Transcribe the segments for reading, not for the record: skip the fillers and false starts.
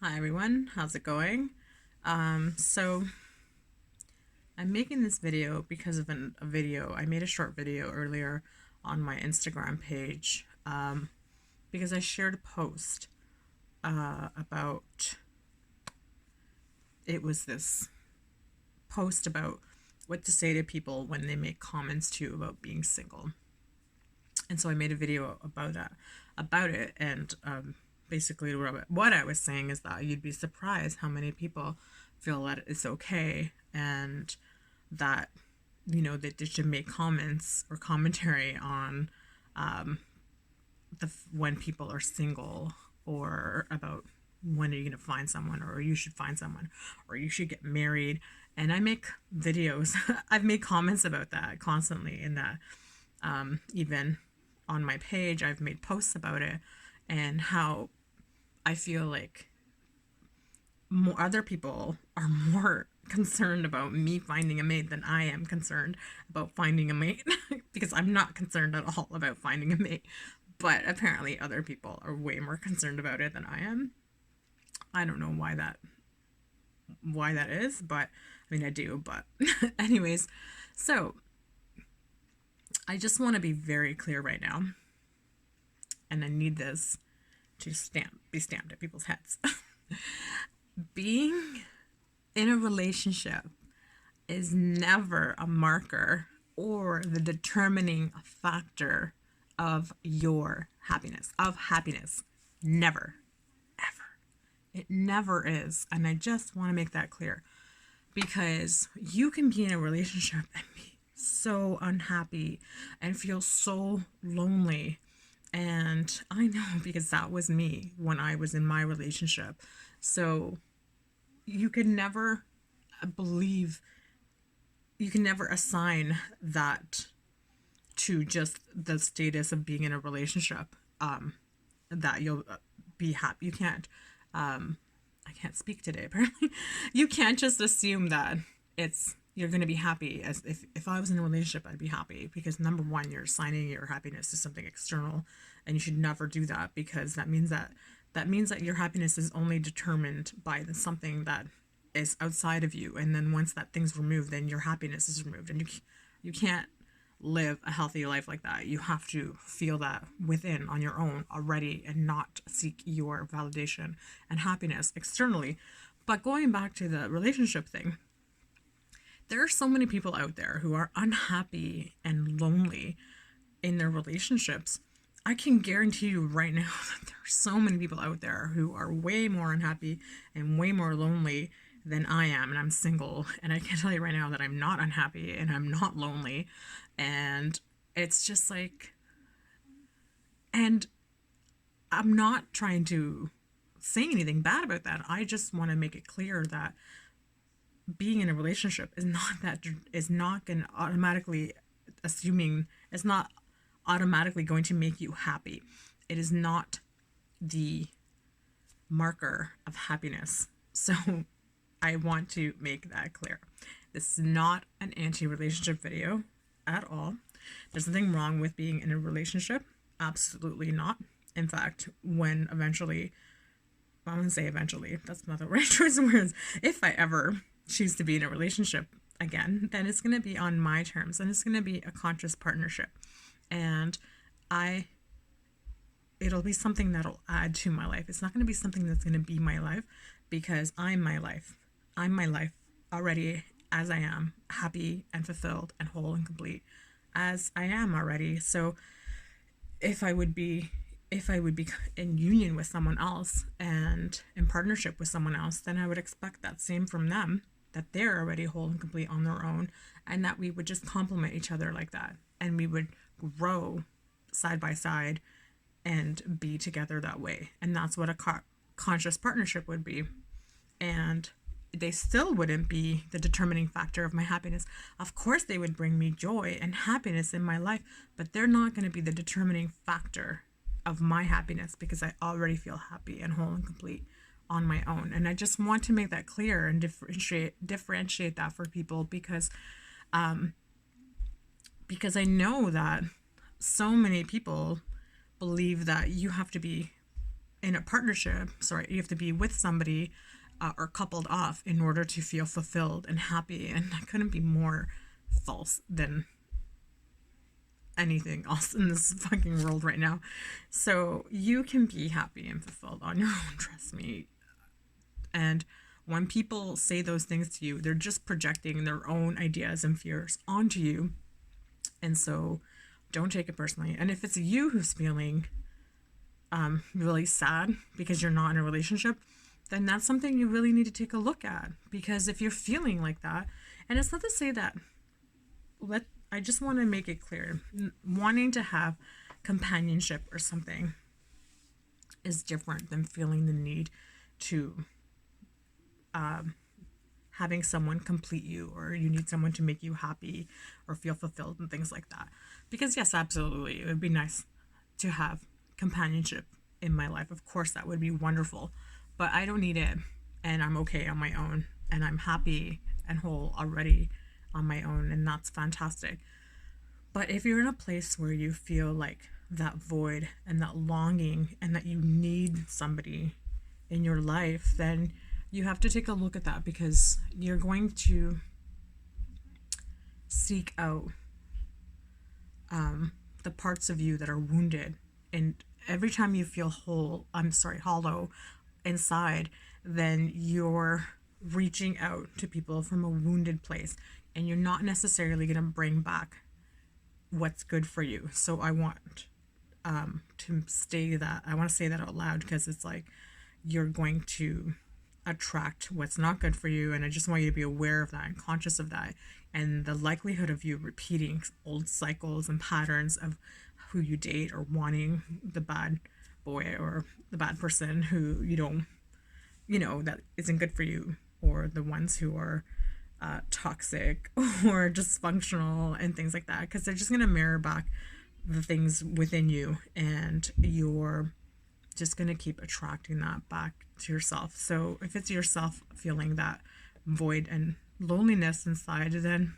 Hi everyone, how's it going? So I'm making this video because of a video. I made a short video earlier on my Instagram page because I shared a post about it was this post about what to say to people when they make comments to you about being single. And so I made a video about it, and basically what I was saying is that you'd be surprised how many people feel that it's okay and that that they should make comments or commentary on when people are single, or about when are you going to find someone, or you should find someone, or you should get married. And I make videos. I've made comments about that constantly in that, even on my page I've made posts about it, and how I feel like more other people are more concerned about me finding a mate than I am concerned about finding a mate because I'm not concerned at all about finding a mate. But apparently other people are way more concerned about it than I am. I don't know why that is, but I mean I do, but anyways, so I just want to be very clear right now, and I need this to be stamped at people's heads. Being in a relationship is never a marker or the determining factor of your happiness, of happiness. Never, ever. It never is. And I just want to make that clear, because you can be in a relationship and be so unhappy and feel so lonely. And I know, because that was me when I was in my relationship. So you can never believe, you can never assign that to just the status of being in a relationship, that you'll be happy. You can't, I can't speak today apparently. You can't just assume that it's you're going to be happy, as if I was in a relationship I'd be happy, because number one, you're assigning your happiness to something external, and you should never do that, because that means that your happiness is only determined by something that is outside of you, and then once that thing's removed, then your happiness is removed, and you can't live a healthy life like that. You have to feel that within on your own already, and not seek your validation and happiness externally. But going back to the relationship thing, there are so many people out there who are unhappy and lonely in their relationships. I can guarantee you right now that there are so many people out there who are way more unhappy and way more lonely than I am, and I'm single, and I can tell you right now that I'm not unhappy and I'm not lonely. And it's just like, and I'm not trying to say anything bad about that. I just want to make it clear that being in a relationship is not going to automatically assuming it's not automatically going to make you happy. It is not the marker of happiness. So I want to make that clear. This is not an anti-relationship video at all. There's nothing wrong with being in a relationship. Absolutely not. In fact, when eventually, I want to say eventually, that's not the right choice of words. If I ever choose to be in a relationship again, then it's going to be on my terms, and it's going to be a conscious partnership. And I it'll be something that'll add to my life. It's not going to be something that's going to be my life, because I'm my life. I'm my life already, as I am, happy and fulfilled and whole and complete as I am already. So if I would be in union with someone else and in partnership with someone else, then I would expect that same from them, that they're already whole and complete on their own, and that we would just complement each other like that, and we would grow side by side and be together that way. And that's what a conscious partnership would be. And they still wouldn't be the determining factor of my happiness. Of course, they would bring me joy and happiness in my life, but they're not going to be the determining factor of my happiness, because I already feel happy and whole and complete on my own. And I just want to make that clear and differentiate that for people, because I know that so many people believe that you have to be in a partnership, sorry, you have to be with somebody or coupled off in order to feel fulfilled and happy. And that couldn't be more false than anything else in this fucking world right now. So you can be happy and fulfilled on your own, trust me. And when people say those things to you, they're just projecting their own ideas and fears onto you. And so don't take it personally. And if it's you who's feeling really sad because you're not in a relationship, then that's something you really need to take a look at. Because if you're feeling like that, and it's not to say that, I just want to make it clear, wanting to have companionship or something is different than feeling the need to having someone complete you, or you need someone to make you happy or feel fulfilled and things like that. Because yes, absolutely, it would be nice to have companionship in my life. Of course, that would be wonderful, but I don't need it, and I'm okay on my own, and I'm happy and whole already on my own, and that's fantastic. But if you're in a place where you feel like that void and that longing and that you need somebody in your life, then you have to take a look at that, because you're going to seek out the parts of you that are wounded. And every time you feel hollow inside, then you're reaching out to people from a wounded place, and you're not necessarily going to bring back what's good for you. So I want to say that out loud, because it's like you're going to attract what's not good for you, and I just want you to be aware of that and conscious of that, and the likelihood of you repeating old cycles and patterns of who you date, or wanting the bad boy or the bad person who you don't, that isn't good for you, or the ones who are toxic or dysfunctional and things like that, because they're just going to mirror back the things within you, and you're just going to keep attracting that back to yourself. So if it's yourself feeling that void and loneliness inside, then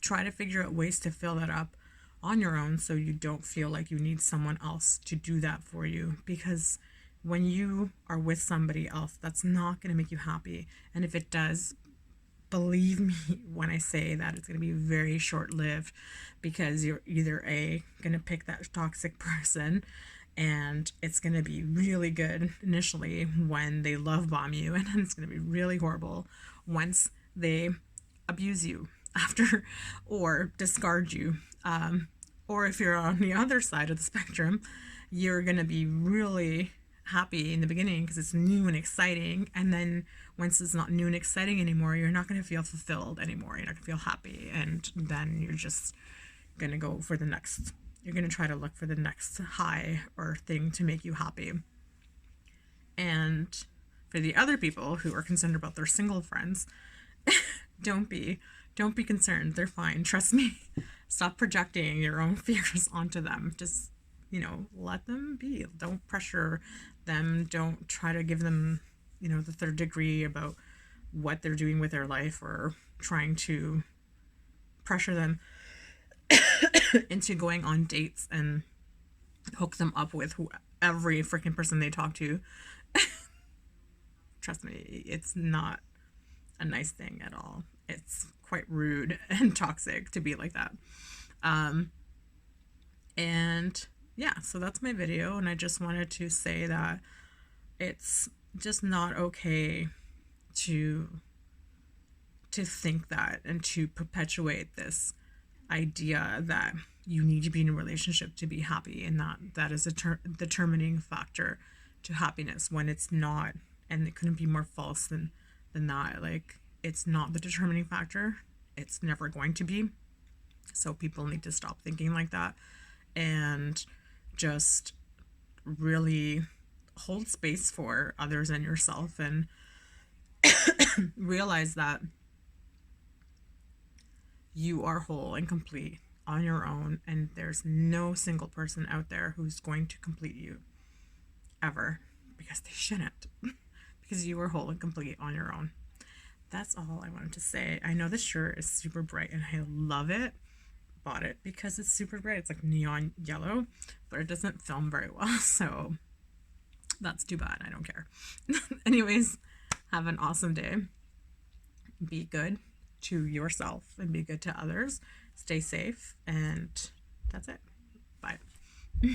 try to figure out ways to fill that up on your own, so you don't feel like you need someone else to do that for you. Because when you are with somebody else, that's not going to make you happy. And if it does, believe me when I say that it's going to be very short-lived, because you're either going to pick that toxic person, and it's going to be really good initially when they love bomb you, and then it's going to be really horrible once they abuse you after, or discard you. Or if you're on the other side of the spectrum, you're going to be really happy in the beginning because it's new and exciting, and then once it's not new and exciting anymore, you're not going to feel fulfilled anymore, you're not going to feel happy, and then you're just going to go for the next, you're going to try to look for the next high or thing to make you happy. And for the other people who are concerned about their single friends, don't be concerned, they're fine, trust me. Stop projecting your own fears onto them. Just let them be. Don't pressure them. Don't try to give them, the third degree about what they're doing with their life, or trying to pressure them into going on dates and hook them up with every freaking person they talk to. Trust me, it's not a nice thing at all. It's quite rude and toxic to be like that. And yeah, so that's my video, and I just wanted to say that it's just not okay to think that, and to perpetuate this idea that you need to be in a relationship to be happy, and that is a determining factor to happiness, when it's not. And it couldn't be more false than that. Like, it's not the determining factor. It's never going to be. So people need to stop thinking like that, and just really hold space for others and yourself, and realize that you are whole and complete on your own, and there's no single person out there who's going to complete you ever, because they shouldn't. Because you are whole and complete on your own. That's all I wanted to say. I know this shirt is super bright and I love it. Bought it because it's super bright. It's like neon yellow, but it doesn't film very well. So that's too bad. I don't care. Anyways, have an awesome day. Be good to yourself and be good to others. Stay safe, and that's it. Bye.